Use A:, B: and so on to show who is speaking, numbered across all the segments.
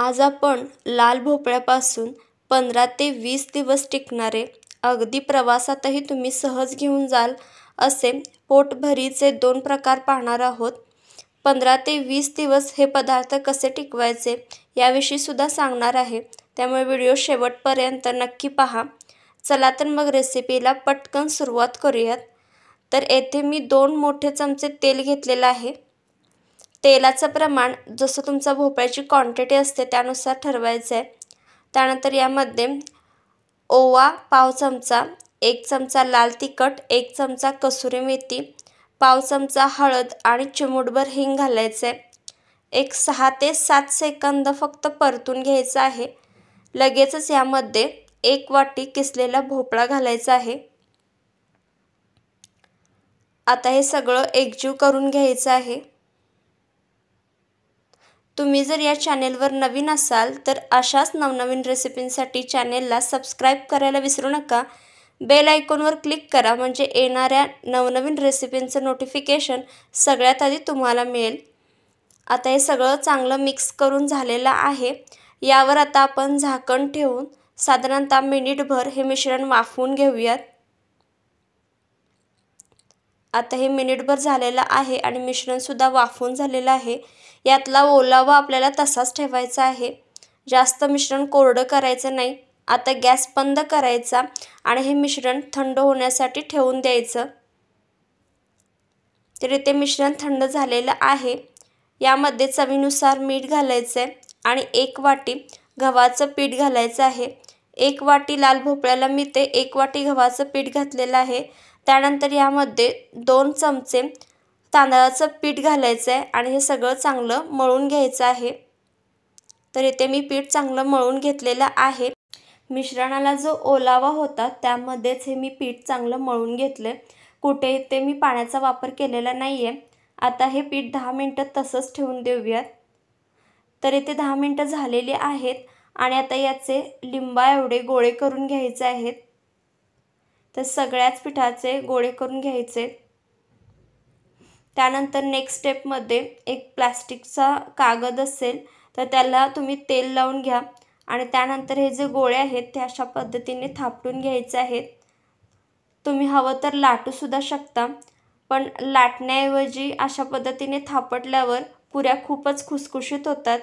A: आज आपण लाल भोपळ्यापासून 15 ते 20 दिवस टिकणारे, अगदी प्रवासातही तुम्ही सहज घेऊन जाल असे पोटभरीचे 2 प्रकार पाहणार आहोत. 15 ते 20 दिवस हे पदार्थ कसे टिकवायचे याविषयी सुद्धा सांगणार आहे, त्यामुळे व्हिडिओ शेवटपर्यंत नक्की पहा. चला तर मग रेसिपीला पटकन सुरुवात करूयात. तर येथे मी 2 मोठे चमचे तेल घेतलेलं आहे. तेलाचं प्रमाण जसं तुमचा भोपळ्याची क्वांटिटी असते त्यानुसार ठरवायचं आहे. त्यानंतर यामध्ये ओवा पाव चमचा, 1 चमचा लाल तिखट, 1 चमचा कसुरी मेथी, पाव चमचा हळद आणि चिमूटभर हिंग घालायचं आहे. एक 6 ते 7 सेकंद फक्त परतून घ्यायचं आहे. लगेचच यामध्ये 1 वाटी किसलेला भोपळा घालायचा आहे. आता हे सगळं एकजीव करून घ्यायचं आहे. तुम्ही जर या चॅनेलवर नवीन असाल तर अशाच नवनवीन रेसिपींसाठी चॅनेलला सबस्क्राईब करायला विसरू नका. बेल आयकॉनवर क्लिक करा म्हणजे येणाऱ्या नवनवीन रेसिपींचं नोटिफिकेशन सगळ्यात आधी तुम्हाला मिळेल. आता हे सगळं चांगलं मिक्स करून झालेलं आहे. यावर आता आपण झाकण ठेवून साधारणतः मिनिटभर हे मिश्रण वाफवून घेऊयात. आता हे मिनिटभर झालेलं आहे आणि मिश्रणसुद्धा वाफवून झालेलं आहे. यातला ओलावा आपल्याला तसाच ठेवायचा आहे. जास्त मिश्रण कोरडं करायचं नाही. आता गॅस बंद करायचा आणि हे मिश्रण थंड होण्यासाठी ठेवून द्यायचं. तर इथे मिश्रण थंड झालेलं आहे. यामध्ये चवीनुसार मीठ घालायचं आहे आणि 1 वाटी गव्हाचं पीठ घालायचं आहे. 1 वाटी लाल भोपळ्याला मी ते 1 वाटी गव्हाचं पीठ घातलेलं आहे. त्यानंतर यामध्ये 2 चमचे तांदळाचं पीठ घालायचं आहे आणि हे सगळं चांगलं मळून घ्यायचं आहे. तर इथे मी पीठ चांगलं मळून घेतलेलं आहे. मिश्रणाला जो ओलावा होता त्यामध्येच हे मी पीठ चांगलं मळून घेतलं. कुठे इथे मी पाण्याचा वापर केलेला नाही आहे. आता हे पीठ 10 मिनटं तसंच ठेवून देऊयात. तर इथे 10 मिनटं झालेली आहेत आणि आता याचे लिंबा एवढे गोळे करून घ्यायचे आहेत. तर सगळ्याच पिठाचे गोळे करून घ्यायचे. त्यानंतर नेक्स्ट स्टेपमध्ये एक प्लास्टिकचा कागद असेल तर त्याला तुम्ही तेल लावून घ्या आणि त्यानंतर हे जे गोळे आहेत ते अशा पद्धतीने थापटून घ्यायचे आहेत. तुम्ही हवं तर लाटूसुद्धा शकता, पण लाटण्याऐवजी अशा पद्धतीने थापटल्यावर पुऱ्या खूपच खुसखुशीत होतात.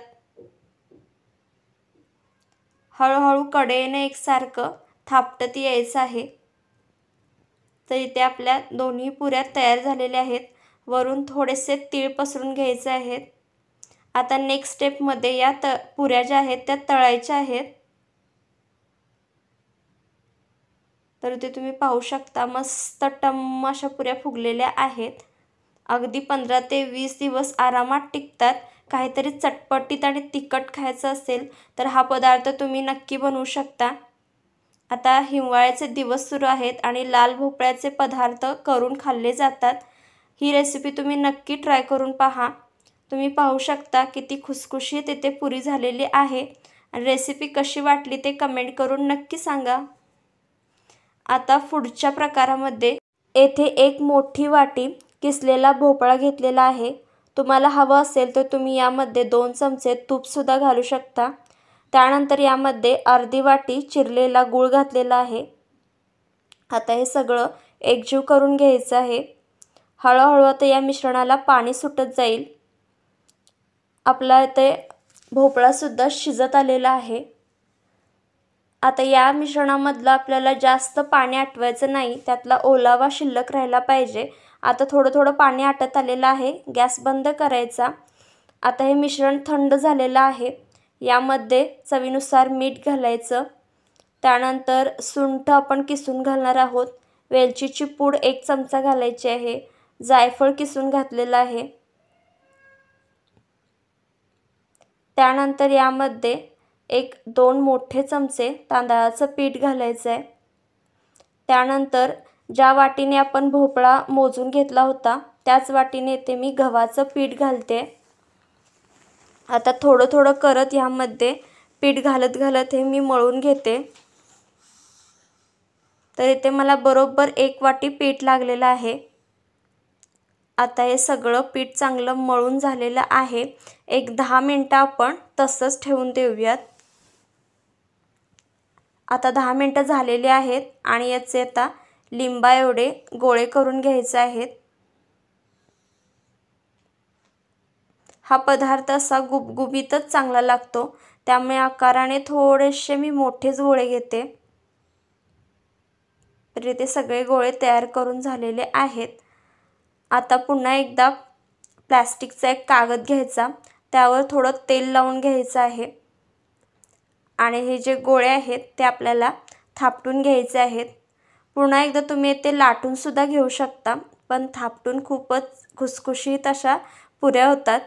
A: हळूहळू कडेने एकसारखं थापटत यायचं आहे. तर इथे आपल्या दोन्ही पुऱ्या तयार झालेल्या आहेत. वरून थोडेसे तीळ पसरून घ्यायचे आहेत. आता नेक्स्ट स्टेपमध्ये या पुऱ्या ज्या आहेत त्या तळायच्या आहेत. तर इथे तुम्ही पाहू शकता मस्त टम्म अशा पुऱ्या फुगलेल्या आहेत. अगदी 15 ते 20 दिवस आरामात टिकतात. काहीतरी चटपटीत आणि तिखट खायचं असेल तर हा पदार्थ तुम्ही नक्की बनवू शकता. आता हिवाळ्याचे दिवस सुरू आहेत आणि लाल भोपळ्याचे पदार्थ करून खाल्ले जातात. ही रेसिपी तुम्ही नक्की ट्राय करून पहा. तुम्ही पाहू शकता किती खुसखुशीत इथे पुरी झालेली आहे. आणि रेसिपी कशी वाटली ते कमेंट करून नक्की सांगा. आता पुढच्या प्रकारामध्ये येथे 1 मोठी वाटी किसलेला भोपळा घेतलेला आहे. तुम्हाला हवं असेल तर तुम्ही यामध्ये 2 चमचे तूपसुद्धा घालू शकता. त्यानंतर यामध्ये अर्धी वाटी चिरलेला गूळ घातलेला आहे. आता हे सगळं एकजीव करून घ्यायचं आहे. हळूहळू आता या मिश्रणाला पाणी सुटत जाईल. आपला इथे भोपळासुद्धा शिजत आलेला आहे. आता या मिश्रणामधलं आपल्याला जास्त पाणी आटवायचं नाही. त्यातला ओलावा शिल्लक राहायला पाहिजे. आता थोडं थोडं पाणी आटत आलेलं आहे. गॅस बंद करायचा. आता हे मिश्रण थंड झालेलं आहे. यामध्ये चवीनुसार मीठ घालायचं. त्यानंतर सुंठ आपण किसून घालणार आहोत. वेलचीची पूड 1 चमचा घालायची आहे. जायफळ किसून घातलेलं आहे. त्यानंतर यामध्ये 1-2 मोठे चमचे तांदळाचं पीठ घालायचं आहे. त्यानंतर ज्या वाटीने आपण भोपळा मोजून घेतला होता त्याच वाटीने इथे मी गव्हाचं पीठ घालते. आता थोडं थोडं करत यामध्ये पीठ घालत घालत हे मी मळून घेते. तर इथे मला बरोबर 1 वाटी पीठ लागलेलं आहे. आता हे सगळं पीठ चांगलं मळून झालेलं आहे. एक 10 मिनिटं आपण तसंच ठेवून देऊयात. आता 10 मिनिटं झालेली आहेत आणि याचे आता लिंबा एवढे गोळे करून घ्यायचे आहेत. हा पदार्थ असा गुबगुबीतच चांगला लागतो, त्यामुळे आकाराने थोडेसे मी मोठेच गोळे घेते. तर इथे सगळे गोळे तयार करून झालेले आहेत. आता पुन्हा एकदा प्लास्टिकचा एक कागद घ्यायचा, त्यावर थोडं तेल लावून घ्यायचं आहे आणि हे जे गोळे आहेत ते आपल्याला थापटून घ्यायचे आहेत. पुन्हा एकदा तुम्ही ते लाटून सुद्धा घेऊ शकता, पण थापटून खूपच खुसखुशीत अशा पुऱ्या होतात.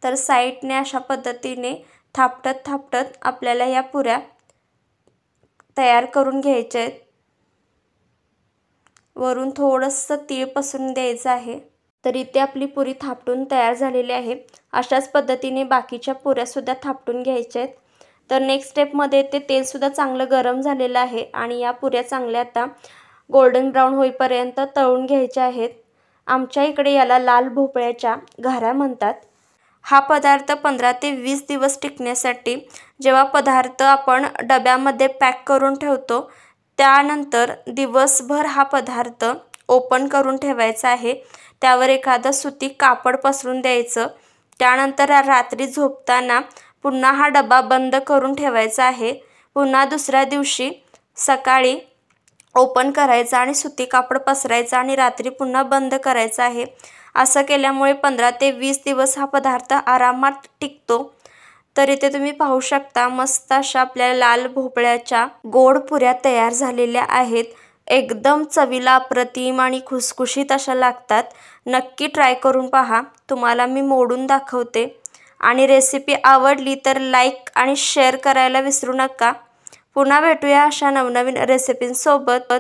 A: तर साईडने अशा पद्धतीने थापटत थापटत आपल्याला या पुऱ्या तयार करून घ्यायच्या आहेत. वरून थोडंसं तीळ पसरून द्यायचं आहे. तर इथे आपली पुरी थापटून तयार झालेली आहे. अशाच पद्धतीने बाकीच्या पुऱ्यासुद्धा थापटून घ्यायच्या आहेत. तर नेक्स्ट स्टेपमध्ये ते तेलसुद्धा चांगलं गरम झालेलं आहे आणि या पुऱ्या चांगल्या आता गोल्डन ब्राऊन होईपर्यंत तळून घ्यायच्या आहेत. आमच्या इकडे याला लाल भोपळ्याच्या घाऱ्या म्हणतात. हा पदार्थ 15 ते 20 दिवस टिकण्यासाठी जेव्हा पदार्थ आपण डब्यामध्ये पॅक करून ठेवतो, त्यानंतर दिवसभर हा पदार्थ ओपन करून ठेवायचा आहे. त्यावर एखादं सुती कापड पसरून द्यायचं. त्यानंतर रात्री झोपताना पुन्हा हा डबा बंद करून ठेवायचा आहे. पुन्हा दुसऱ्या दिवशी सकाळी ओपन करायचं आणि सुती कापड पसरायचं आणि रात्री पुन्हा बंद करायचं आहे. असं केल्यामुळे 15 ते 20 दिवस हा पदार्थ आरामात टिकतो. तर इथे तुम्ही पाहू शकता मस्त अशा आपल्या लाल भोपळ्याच्या गोड पुऱ्या तयार झालेल्या आहेत. एकदम चवीला अप्रतिम आणि खुसखुशीत अशा लागतात. नक्की ट्राय करून पहा. तुम्हाला मी मोडून दाखवते आणि रेसिपी आवडली तर लाईक आणि शेअर करायला विसरू नका. पुन्हा भेटूया अशा नवनवीन रेसिपींसोबत.